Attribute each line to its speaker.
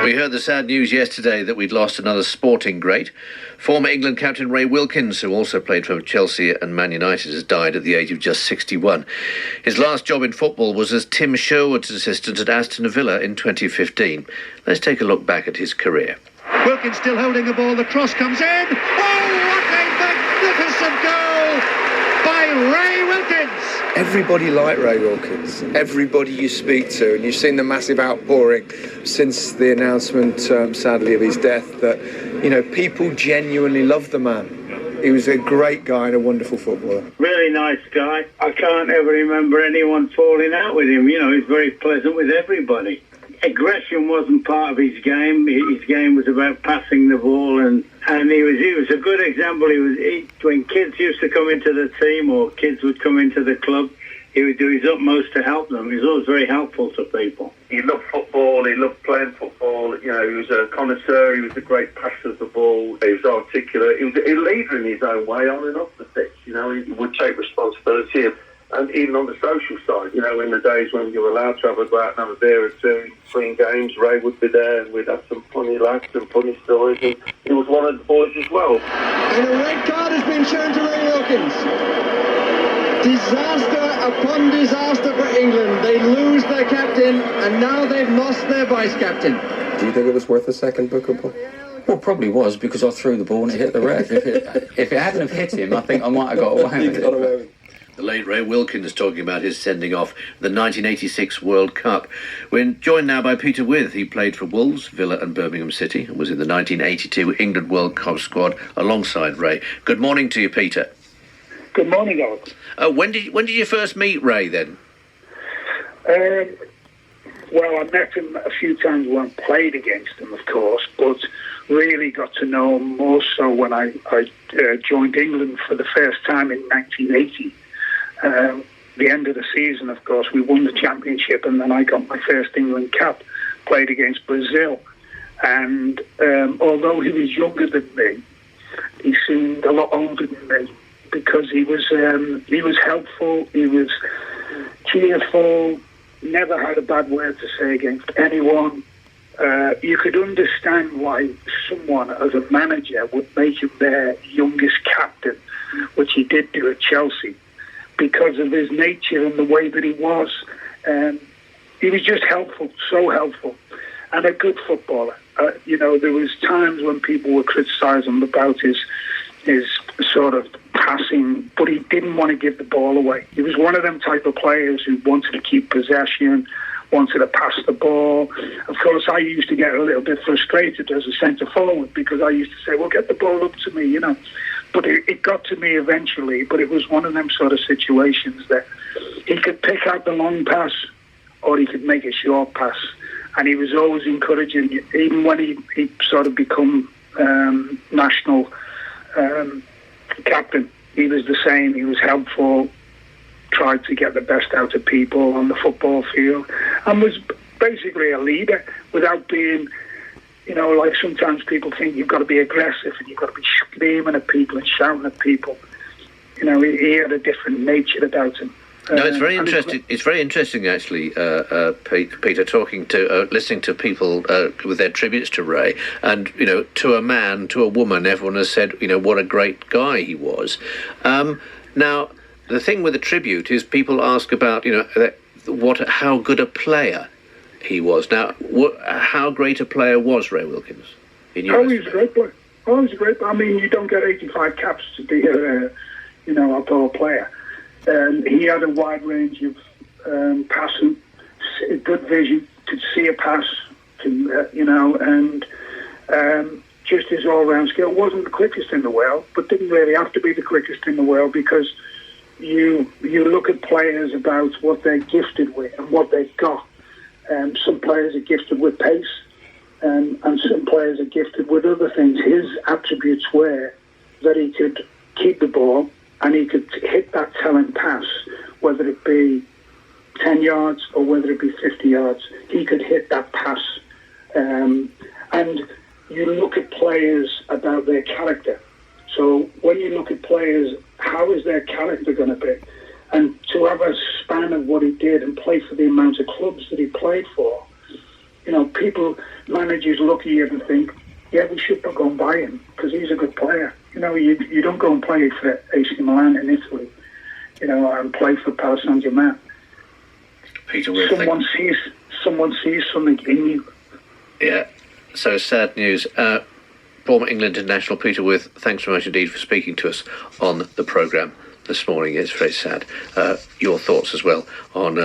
Speaker 1: We heard the sad news yesterday that we'd lost another sporting great. Former England captain Ray Wilkins, who also played for Chelsea and Man United, has died at the age of just 61. His last job in football was as Tim Sherwood's assistant at Aston Villa in 2015. Let's take a look back at his career.
Speaker 2: Wilkins still holding the ball. The cross comes in. Oh, what a magnificent goal by Ray Wilkins!
Speaker 3: Everybody liked Ray Wilkins. Everybody you speak to, and you've seen the massive outpouring since the announcement, sadly, of his death, that, you know, people genuinely loved the man. He was a great guy and a wonderful footballer.
Speaker 4: Really nice guy. I can't ever remember anyone falling out with him. You know, he's very pleasant with everybody. Aggression wasn't part of his game. His game was about passing the ball, and he was a good example. When kids used to come into the team or kids would come into the club, he would do his utmost to help them. He was always very helpful to people.
Speaker 5: He loved football. He loved playing football. You know, he was a connoisseur. He was a great passer of the ball. He was articulate. He was a leader in his own way on and off the pitch. You know, he would take responsibility. And even on the social side, you know, in the days when you were allowed to go out and have a beer or two between games, Ray would be there and we'd have some funny laughs and funny stories. And he was one of the boys as well.
Speaker 6: And a red card has been shown to Ray Wilkins. Disaster upon disaster for England. They lose their captain and now they've lost their vice-captain.
Speaker 3: Do you think it was worth a second booker, Paul?
Speaker 7: Well, probably was, because I threw the ball and it hit the ref. If it hadn't have hit him, I think I might have got away with it.
Speaker 1: The late Ray Wilkins talking about his sending off the 1986 World Cup. We're joined now by Peter With. He played for Wolves, Villa and Birmingham City and was in the 1982 England World Cup squad alongside Ray. Good morning to you, Peter.
Speaker 4: Good morning, Alex.
Speaker 1: When did you first meet Ray then?
Speaker 4: Well, I met him a few times when I played against him, of course, but really got to know him more so when I joined England for the first time in 1980. The end of the season, of course, we won the championship, and then I got my first England cap, played against Brazil. And although he was younger than me, he seemed a lot older than me because he was helpful, he was cheerful, never had a bad word to say against anyone. You could understand why someone as a manager would make him their youngest captain, which he did do at Chelsea, because of his nature and the way that he was. He was just helpful, so helpful, and a good footballer. You know, there was times when people were criticising him about his sort of passing, but he didn't want to give the ball away. He was one of them type of players who wanted to keep possession, wanted to pass the ball. Of course, I used to get a little bit frustrated as a centre forward because I used to say, well, get the ball up to me, you know. But it got to me eventually, but it was one of them sort of situations that he could pick out the long pass or he could make a short pass. And he was always encouraging, even when he sort of become national captain. He was the same. He was helpful, tried to get the best out of people on the football field, and was basically a leader without being, you know, like sometimes people think you've got to be aggressive and you've got to be screaming at people and shouting at people. You know, he had a different nature about him.
Speaker 1: No, it's very interesting. It's very interesting, actually, Peter, listening to people with their tributes to Ray, and you know, to a man, to a woman, everyone has said, you know, what a great guy he was. Now, the thing with the tribute is people ask about, you know, how good a player he was. Now, how great a player was Ray Wilkins?
Speaker 4: He was a great player. Oh, he's a great player. I mean, you don't get 85 caps to be a poor player. He had a wide range of passing, good vision, could see a pass, and just his all-round skill. Wasn't the quickest in the world, but didn't really have to be the quickest in the world, because you look at players about what they're gifted with and what they've got. Some players are gifted with pace, and some players are gifted with other things. His attributes were that he could keep the ball, and he could hit that telling pass, whether it be 10 yards or whether it be 50 yards. He could hit that pass. And you look at players about their character. So when you look at players, how is their character going to be? And to have a span of what he did and play for the amount of clubs that he played for, you know, managers look at you and think, yeah, we should go and buy him because he's a good player. You know, you don't go and play for AC Milan in Italy, you know, and play for Paris Saint-Germain.
Speaker 1: Peter Wood,
Speaker 4: someone sees something in you.
Speaker 1: Yeah, so sad news. Former England international Peter With, thanks very much indeed for speaking to us on the programme this morning. It's very sad. Your thoughts as well on